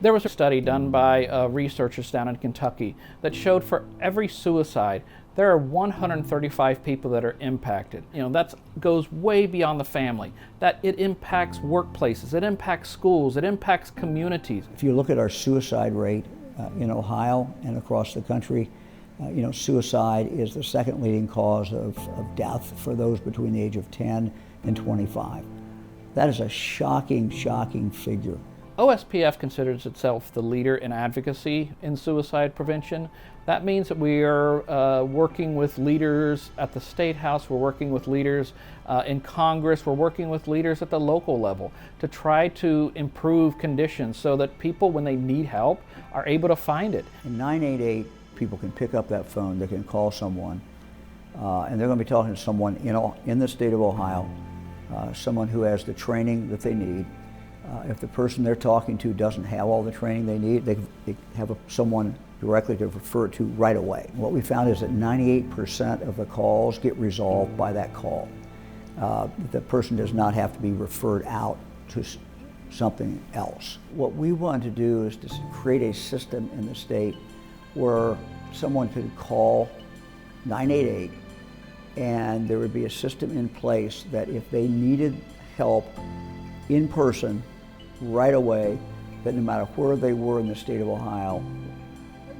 There was a study done by researchers down in Kentucky that showed for every suicide, there are 135 people that are impacted. That goes way beyond the family. That it impacts workplaces, it impacts schools, it impacts communities. If you look at our suicide rate in Ohio and across the country, suicide is the second leading cause of death for those between the age of 10 and 25. That is a shocking, shocking figure. OSPF considers itself the leader in advocacy in suicide prevention. That means that we are working with leaders at the State House, we're working with leaders in Congress, we're working with leaders at the local level to try to improve conditions so that people, when they need help, are able to find it. In 988, people can pick up that phone, they can call someone, and they're going to be talking to someone in the state of Ohio, someone who has the training that they need. If the person they're talking to doesn't have all the training they need, they have someone directly to refer it to right away. What we found is that 98% of the calls get resolved by that call. The person does not have to be referred out to something else. What we want to do is to create a system in the state where someone could call 988 and there would be a system in place that if they needed help in person right away, that no matter where they were in the state of Ohio,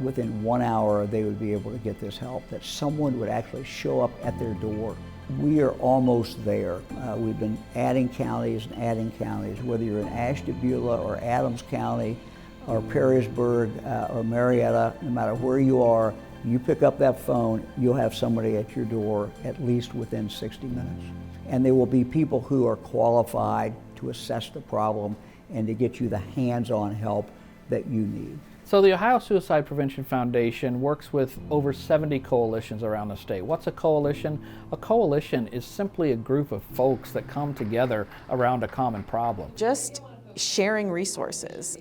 within 1 hour they would be able to get this help, that someone would actually show up at their door. We are almost there. We've been adding counties and adding counties, whether you're in Ashtabula or Adams County or Perrysburg or Marietta, no matter where you are, you pick up that phone, you'll have somebody at your door at least within 60 minutes. And there will be people who are qualified to assess the problem and to get you the hands-on help that you need. So the Ohio Suicide Prevention Foundation works with over 70 coalitions around the state. What's a coalition? A coalition is simply a group of folks that come together around a common problem. Just sharing resources,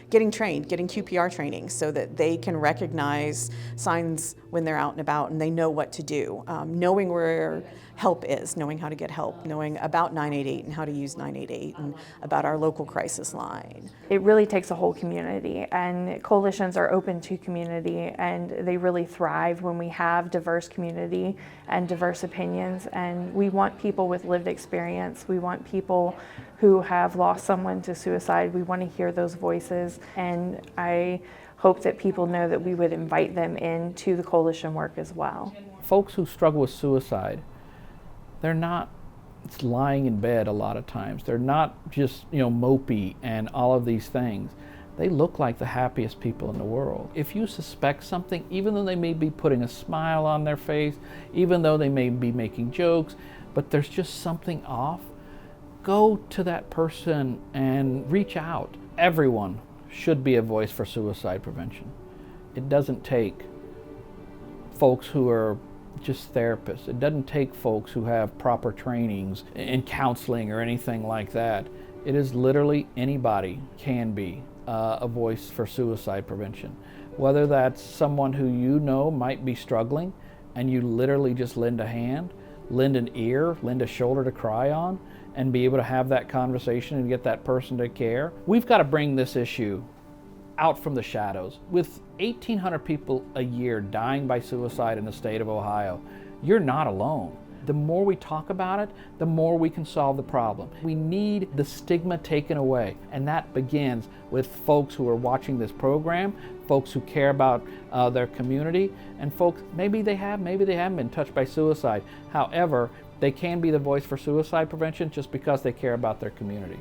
getting trained, getting QPR training so that they can recognize signs when they're out and about and they know what to do, knowing where help is, knowing how to get help, knowing about 988 and how to use 988 and about our local crisis line. It really takes a whole community, and coalitions are open to community, and they really thrive when we have diverse community and diverse opinions, and we want people with lived experience. We want people who have lost someone to suicide. We want to hear those voices, and I hope that people know that we would invite them into the coalition work as well. Folks who struggle with suicide, they're not lying in bed a lot of times. They're not just mopey and all of these things. They look like the happiest people in the world. If you suspect something, even though they may be putting a smile on their face, even though they may be making jokes, but there's just something off, go to that person and reach out. Everyone should be a voice for suicide prevention. It doesn't take folks who are just therapists. It doesn't take folks who have proper trainings in counseling or anything like that. It is literally anybody can be a voice for suicide prevention. Whether that's someone who might be struggling and you literally just lend a hand, lend an ear, lend a shoulder to cry on, and be able to have that conversation and get that person to care. We've got to bring this issue out from the shadows. With 1,800 people a year dying by suicide in the state of Ohio, you're not alone. The more we talk about it, the more we can solve the problem. We need the stigma taken away, and that begins with folks who are watching this program, folks who care about their community, and folks, maybe they haven't been touched by suicide. However, they can be the voice for suicide prevention just because they care about their community.